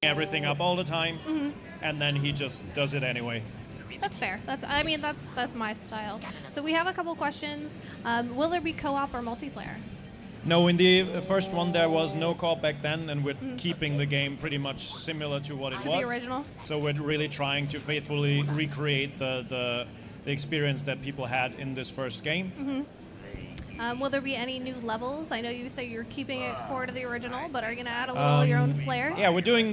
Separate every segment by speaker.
Speaker 1: everything up all the time, and then he just does it anyway.
Speaker 2: That's fair. That's my style. So we have a couple questions. Will there be co-op or multiplayer?
Speaker 1: No, in the first one there was no co-op back then, and we're keeping the game pretty much similar to what it was.
Speaker 2: To the original?
Speaker 1: So we're really trying to faithfully recreate the experience that people had in this first game.
Speaker 2: Will there be any new levels? I know you say you're keeping it core to the original, but are you going to add a little your own flair?
Speaker 1: Yeah, we're doing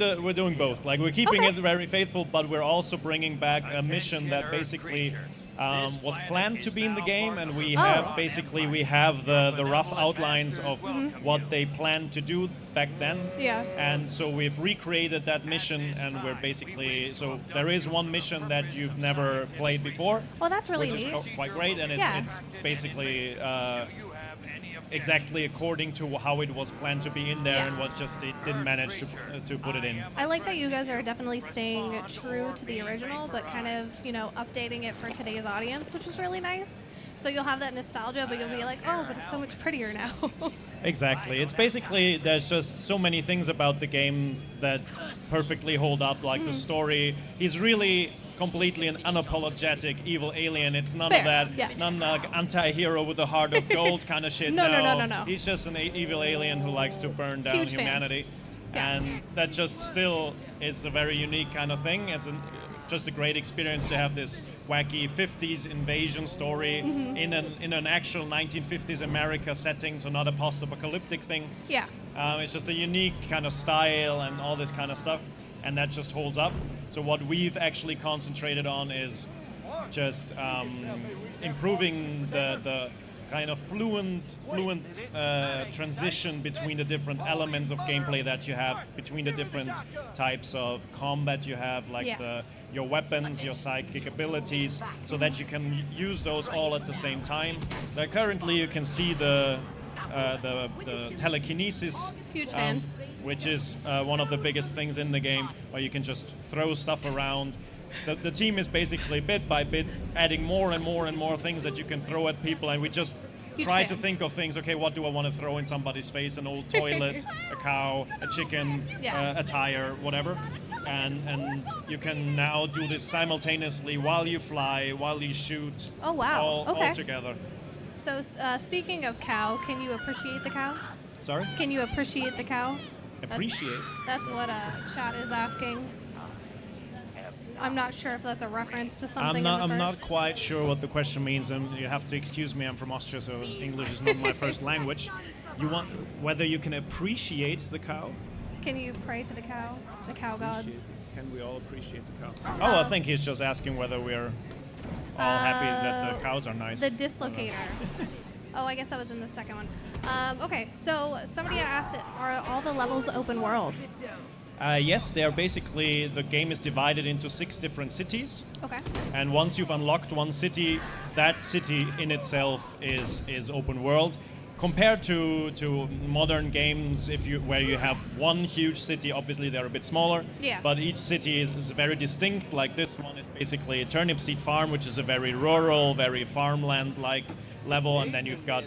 Speaker 1: both. Like, we're keeping it very faithful, but we're also bringing back a mission that basically was planned to be in the game, and we have the rough outlines of what they planned to do back then.
Speaker 2: Yeah.
Speaker 1: And so we've recreated that mission, and we're basically, so there is one mission that you've never played before.
Speaker 2: Oh, that's really
Speaker 1: which
Speaker 2: neat.
Speaker 1: is quite great, and it's basically exactly according to how it was planned to be in there, and was just it didn't manage to put it in.
Speaker 2: I like that you guys are definitely staying true to the original, but kind of, updating it for today's audience, which is really nice. So you'll have that nostalgia, but you'll be like, oh, but it's so much prettier now.
Speaker 1: Exactly. It's basically, there's just so many things about the game that perfectly hold up, like the story. He's really completely an unapologetic evil alien. It's none of that, none like anti-hero with a heart of gold kind of shit.
Speaker 2: No.
Speaker 1: He's just an evil alien who likes to burn down humanity. And that just still is a very unique kind of thing. It's just a great experience to have this wacky 50s invasion story in an actual 1950s America setting, so not a post-apocalyptic thing.
Speaker 2: Yeah.
Speaker 1: It's just a unique kind of style and all this kind of stuff, and that just holds up. So what we've actually concentrated on is just improving the kind of fluent transition between the different elements of gameplay that you have, between the different types of combat you have, like your weapons, your psychic abilities, so that you can use those all at the same time. Currently you can see the telekinesis,
Speaker 2: huge fan,
Speaker 1: which is one of the biggest things in the game, where you can just throw stuff around. The team is basically bit by bit adding more and more and more things that you can throw at people, and we just try to think of things. Okay, what do I want to throw in somebody's face? An old toilet, a cow, a chicken, a tire, whatever. And you can now do this simultaneously while you fly, while you shoot.
Speaker 2: Oh wow!
Speaker 1: All together.
Speaker 2: So speaking of cow, can you appreciate the cow?
Speaker 1: Sorry?
Speaker 2: Can you appreciate the cow?
Speaker 1: Appreciate?
Speaker 2: That's what chat is asking. I'm not sure if that's a reference to something.
Speaker 1: I'm not quite sure what the question means, and you have to excuse me. I'm from Austria, so English is not my first language. You want whether you can appreciate the cow?
Speaker 2: Can you pray to the cow gods?
Speaker 1: Can we all appreciate the cow? I think he's just asking whether we're all happy that the cows are nice.
Speaker 2: The dislocator. Oh, I guess that was in the second one. Okay, so somebody asked, are all the levels open world?
Speaker 1: Yes, they're basically, the game is divided into 6 different cities.
Speaker 2: Okay.
Speaker 1: And once you've unlocked one city, that city in itself is open world. Compared to modern games, where you have one huge city, obviously they're a bit smaller.
Speaker 2: Yes.
Speaker 1: But each city is very distinct. Like this one is basically Turnip Seed Farm, which is a very rural, very farmland-like level, and then you've got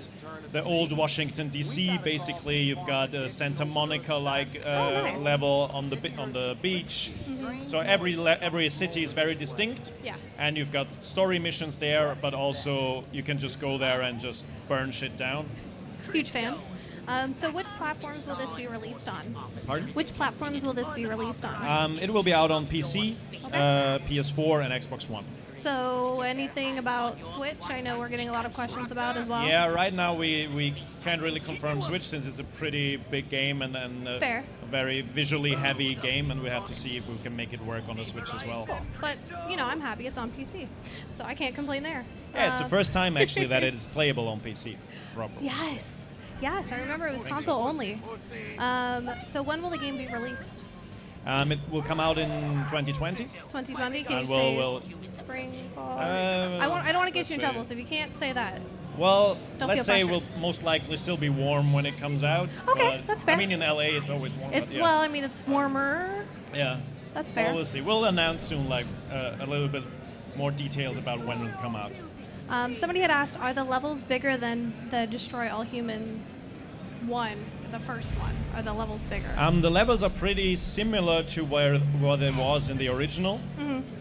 Speaker 1: the old Washington D.C. Basically, you've got a Santa Monica-like level on the beach. So every city is very distinct.
Speaker 2: Yes.
Speaker 1: And you've got story missions there, but also you can just go there and just burn shit down.
Speaker 2: Huge fan. So what platforms will this be released on?
Speaker 1: Pardon?
Speaker 2: Which platforms will this be released on?
Speaker 1: It will be out on PC, PS4, and Xbox One.
Speaker 2: So anything about Switch? I know we're getting a lot of questions about as well.
Speaker 1: Yeah, right now we can't really confirm Switch, since it's a pretty big game and a very visually heavy game, and we have to see if we can make it work on the Switch as well.
Speaker 2: But, I'm happy it's on PC, so I can't complain there.
Speaker 1: Yeah, it's the first time actually that it is playable on PC properly.
Speaker 2: Yes, I remember it was console only. So when will the game be released?
Speaker 1: It will come out in 2020.
Speaker 2: 2020? Can you say spring, fall? I don't want to get you in trouble, so if you can't say that.
Speaker 1: Well, let's say it will most likely still be warm when it comes out.
Speaker 2: Okay, that's fair.
Speaker 1: I mean, in LA it's always warm.
Speaker 2: Well, I mean, it's warmer.
Speaker 1: Yeah.
Speaker 2: That's fair.
Speaker 1: Well, we'll see. We'll announce soon, like a little bit more details about when it will come out.
Speaker 2: Somebody had asked, are the levels bigger than the Destroy All Humans 1 the first one? Are the levels bigger?
Speaker 1: The levels are pretty similar to what it was in the original,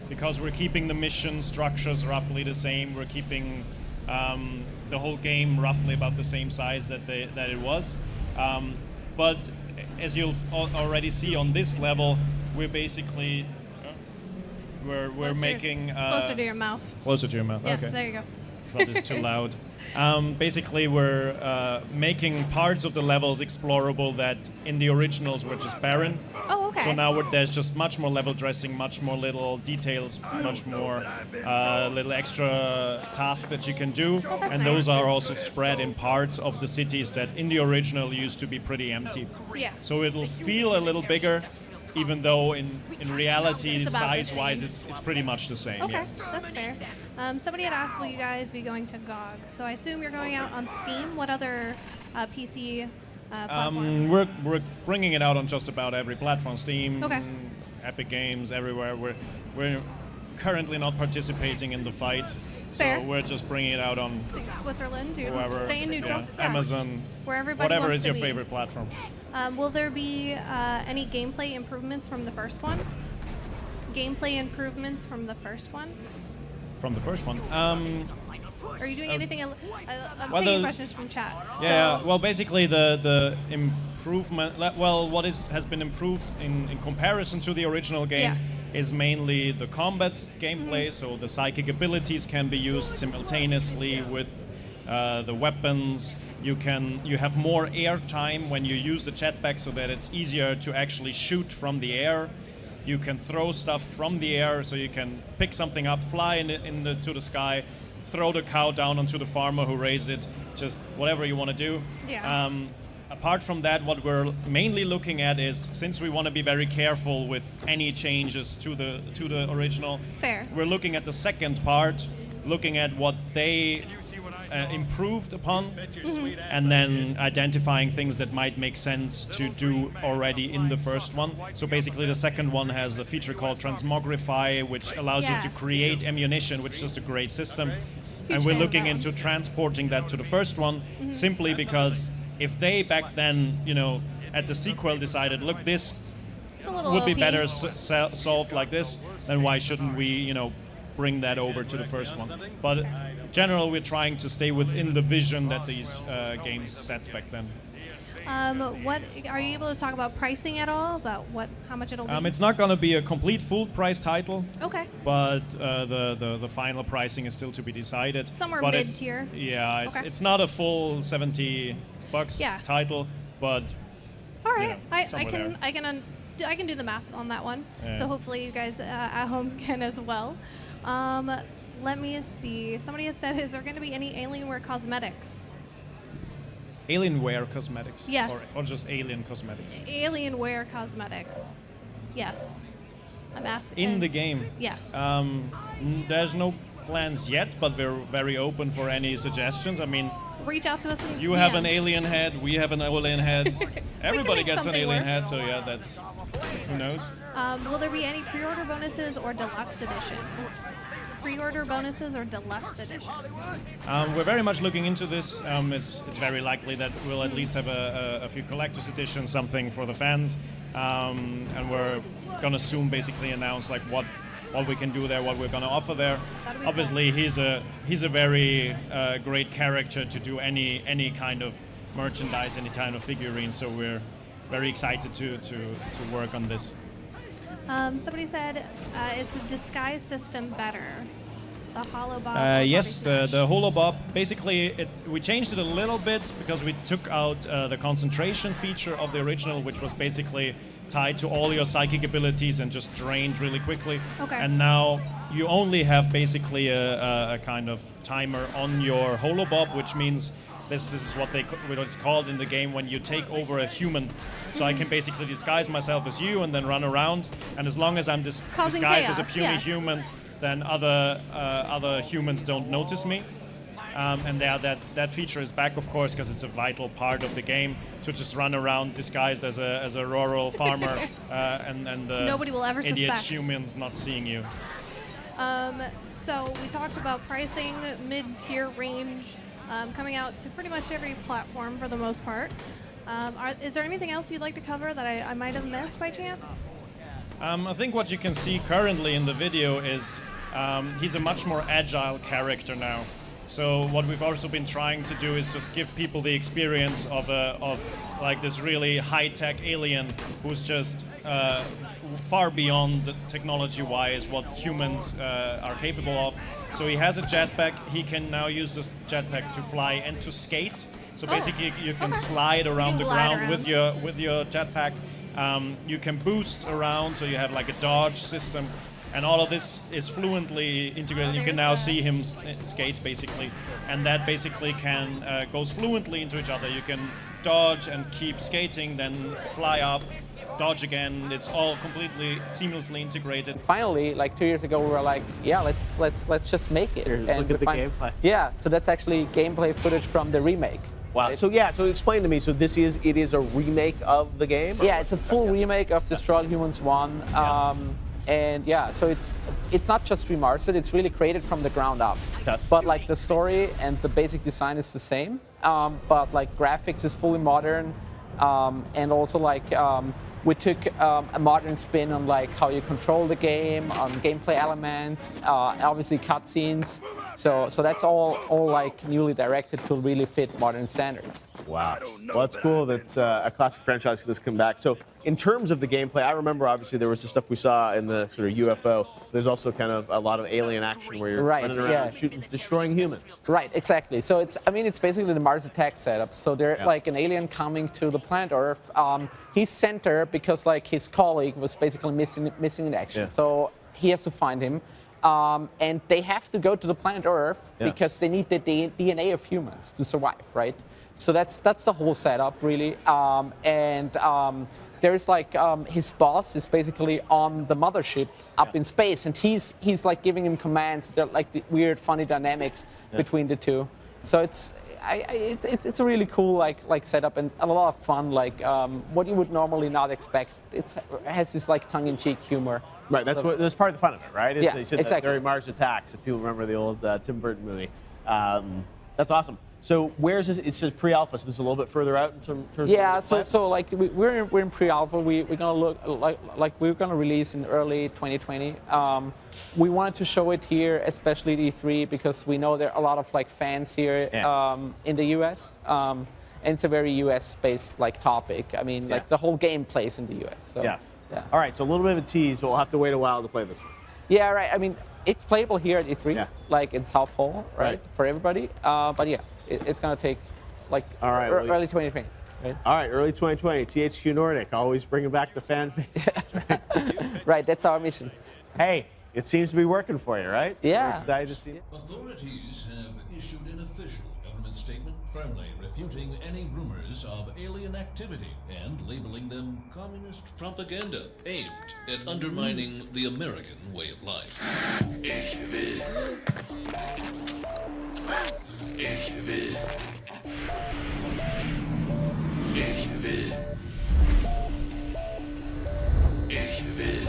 Speaker 1: because we're keeping the mission structures roughly the same. We're keeping the whole game roughly about the same size that it was. But as you'll already see on this level, we're basically we're making
Speaker 2: closer to your mouth.
Speaker 1: Closer to your mouth.
Speaker 2: Yes,
Speaker 1: okay.
Speaker 2: there you go.
Speaker 1: That is too loud. Basically, we're making parts of the levels explorable that in the originals were just barren.
Speaker 2: Oh, okay.
Speaker 1: So now there's just much more level dressing, much more little details, much more little extra tasks that you can do.
Speaker 2: Oh, that's
Speaker 1: and
Speaker 2: nice.
Speaker 1: those are also spread in parts of the cities that in the original used to be pretty empty.
Speaker 2: Yeah.
Speaker 1: So it'll feel a little bigger, even though in reality,
Speaker 2: It's about the
Speaker 1: size-wise,
Speaker 2: same.
Speaker 1: it's pretty much the same.
Speaker 2: Okay,
Speaker 1: Yeah.
Speaker 2: that's fair. Somebody had asked, will you guys be going to GOG? So I assume you're going out on Steam. What other PC platforms?
Speaker 1: We're bringing it out on just about every platform, Steam,
Speaker 2: Okay.
Speaker 1: Epic Games, everywhere. We're currently not participating in the fight, so
Speaker 2: Fair.
Speaker 1: we're just bringing it out on
Speaker 2: Switzerland, you're
Speaker 1: whoever,
Speaker 2: staying neutral.
Speaker 1: yeah, Amazon,
Speaker 2: Where everybody
Speaker 1: whatever
Speaker 2: wants
Speaker 1: is
Speaker 2: to
Speaker 1: your
Speaker 2: be.
Speaker 1: favorite platform.
Speaker 2: Will there be any gameplay improvements from the first one? Gameplay improvements from the first one?
Speaker 1: From the first one.
Speaker 2: Are you doing anything? I'm
Speaker 1: well,
Speaker 2: taking
Speaker 1: the-
Speaker 2: questions from chat.
Speaker 1: Yeah,
Speaker 2: So,
Speaker 1: well, basically the improvement, well, what has been improved in comparison to the original game
Speaker 2: Yes.
Speaker 1: is mainly the combat gameplay. So the psychic abilities can be used simultaneously with the weapons. You have more air time when you use the jetpack, so that it's easier to actually shoot from the air. You can throw stuff from the air, so you can pick something up, fly to the sky, throw the cow down onto the farmer who raised it, just whatever you want to do.
Speaker 2: Yeah.
Speaker 1: Apart from that, what we're mainly looking at is, since we want to be very careful with any changes to the original,
Speaker 2: Fair.
Speaker 1: we're looking at the second part, looking at what they improved upon, and then identifying things that might make sense to do already in the first one. So basically the second one has a feature called Transmogrify, which allows
Speaker 2: Yeah.
Speaker 1: you to create ammunition, which is just a great system.
Speaker 2: Huge
Speaker 1: And we're
Speaker 2: fan of
Speaker 1: looking
Speaker 2: that
Speaker 1: into transporting that to the first one, simply because if they back then, at the sequel decided, look, this
Speaker 2: It's a little
Speaker 1: would be
Speaker 2: OP.
Speaker 1: better solved like this, then why shouldn't we, bring that over to the first one? But in general, we're trying to stay within the vision that these games set back then.
Speaker 2: What are you able to talk about pricing at all? About how much it'll be?
Speaker 1: It's not going to be a complete full price title,
Speaker 2: Okay.
Speaker 1: but the final pricing is still to be decided.
Speaker 2: Somewhere
Speaker 1: But it's-
Speaker 2: mid-tier.
Speaker 1: Yeah,
Speaker 2: Okay.
Speaker 1: it's not a full $70
Speaker 2: Yeah.
Speaker 1: title, but
Speaker 2: All right.
Speaker 1: Yeah, somewhere
Speaker 2: I can do the math on that one.
Speaker 1: Yeah.
Speaker 2: So hopefully you guys at home can as well. Let me see. Somebody had said, is there going to be any Alienware cosmetics?
Speaker 1: Alienware cosmetics.
Speaker 2: Yes.
Speaker 1: Or just alien cosmetics.
Speaker 2: Alienware cosmetics. Yes. I'm asking.
Speaker 1: In the game.
Speaker 2: Yes.
Speaker 1: There's no plans yet, but we're very open for any suggestions. I mean,
Speaker 2: Reach out to us in
Speaker 1: you have an
Speaker 2: DMs.
Speaker 1: alien head, we have an alien head. Everybody
Speaker 2: make
Speaker 1: gets an
Speaker 2: something
Speaker 1: alien
Speaker 2: work.
Speaker 1: head, so yeah, that's, who knows?
Speaker 2: Will there be any pre-order bonuses or deluxe editions? Pre-order bonuses or deluxe editions?
Speaker 1: We're very much looking into this. It's very likely that we'll at least have a few collector's editions, something for the fans, and we're gonna soon basically announce like what we can do there, what we're gonna offer there.
Speaker 2: That'll be
Speaker 1: Obviously, he's a very great character to do any kind of merchandise, any kind of figurine. So we're very excited to work on this.
Speaker 2: Somebody said, is the disguise system better? The holobob?
Speaker 1: Yes, the holobob. Basically, we changed it a little bit because we took out the concentration feature of the original, which was basically tied to all your psychic abilities and just drained really quickly.
Speaker 2: Okay.
Speaker 1: And now you only have basically a kind of timer on your holobob, which means this is what it's called in the game when you take over a human. So I can basically disguise myself as you and then run around, and as long as I'm
Speaker 2: Causing
Speaker 1: disguised as a
Speaker 2: chaos,
Speaker 1: puny
Speaker 2: yes.
Speaker 1: human, then other humans don't notice me. And that feature is back, of course, because it's a vital part of the game to just run around disguised as a rural farmer, and
Speaker 2: Nobody will ever
Speaker 1: idiot
Speaker 2: suspect.
Speaker 1: humans not seeing you.
Speaker 2: So we talked about pricing, mid-tier range, coming out to pretty much every platform for the most part. Is there anything else you'd like to cover that I might have missed by chance?
Speaker 1: I think what you can see currently in the video is he's a much more agile character now. So what we've also been trying to do is just give people the experience of like this really high-tech alien who's just far beyond technology-wise what humans are capable of. So he has a jetpack. He can now use this jetpack to fly and to skate. So basically, you can slide around the ground with your jetpack. You can boost around, so you have like a dodge system. And all of this is fluently integrated. You can now see him skate, basically. And that basically goes fluently into each other. You can dodge and keep skating, then fly up, dodge again. It's all completely seamlessly integrated.
Speaker 3: Finally, like 2 years ago, we were like, yeah, let's just make it.
Speaker 4: And look at the gameplay.
Speaker 3: Yeah, so that's actually gameplay footage from the remake.
Speaker 4: Wow.
Speaker 3: Right?
Speaker 4: So explain to me. So it is a remake of the game?
Speaker 3: Yeah, it's a full remake of Destroy All Humans 1. And yeah, so it's not just remastered, it's really created from the ground up.
Speaker 4: Yes.
Speaker 3: But like the story and the basic design is the same, but like graphics is fully modern, and also like we took a modern spin on like how you control the game, on gameplay elements, obviously cutscenes. So that's all like newly directed to really fit modern standards.
Speaker 4: Wow. Well, that's cool that a classic franchise that's come back. So in terms of the gameplay, I remember obviously there was the stuff we saw in the sort of UFO. There's also kind of a lot of alien action where you're running around shooting, destroying humans.
Speaker 3: Right, exactly. So it's basically the Mars Attack setup. So they're like an alien coming to the planet Earth. He's sent there because like his colleague was basically missing in action.
Speaker 4: Yeah.
Speaker 3: So he has to find him. And they have to go to the planet Earth because they need the DNA of humans to survive, right? So that's the whole setup, really. There's like his boss is basically on the mothership up in space, and he's like giving him commands. They're like the weird, funny dynamics between the two. So it's a really cool like setup and a lot of fun. Like what you would normally not expect. It has this like tongue-in-cheek humor.
Speaker 4: Right, that's part of the fun of it, right?
Speaker 3: Yeah,
Speaker 4: they said
Speaker 3: exactly.
Speaker 4: That Mars Attacks, if people remember the old Tim Burton movie. That's awesome. So where's this? It says pre-alpha, so this is a little bit further out in terms of
Speaker 3: so like we're in pre-alpha. We're gonna look like we're gonna release in early 2020. We wanted to show it here, especially at E3, because we know there are a lot of like fans here in the US. And it's a very US-based like topic. I mean, like the whole game plays in the US. So,
Speaker 4: yes.
Speaker 3: Yeah.
Speaker 4: All right, so a little bit of a tease, but we'll have to wait a while to play this one.
Speaker 3: Yeah, right. I mean, it's playable here at E3, like in South Hall, right, for everybody. But yeah, it's gonna take like early 2020. Right?
Speaker 4: All right, early 2020. THQ Nordic, always bringing back the fan base.
Speaker 3: Right, that's our mission.
Speaker 4: Hey, it seems to be working for you, right?
Speaker 3: Yeah.
Speaker 4: We're excited to see it.
Speaker 5: Authorities have issued an official government statement firmly refuting any rumors of alien activity and labeling them communist propaganda aimed at undermining the American way of life. Ich will. Ich will. Ich will. Ich will.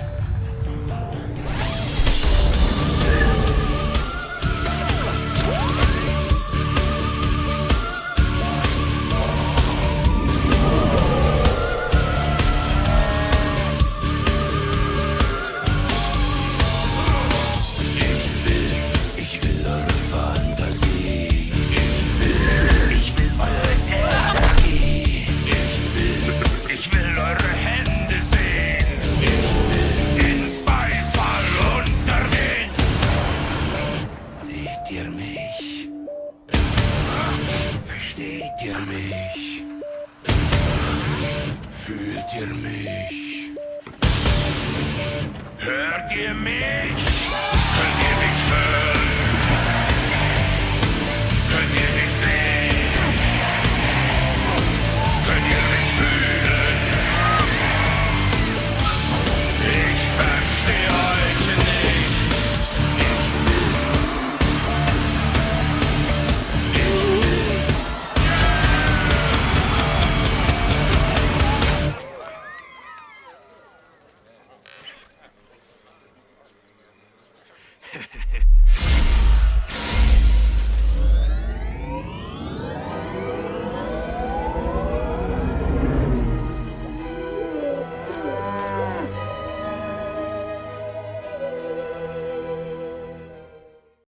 Speaker 5: Fühlt ihr mich? Hört ihr mich?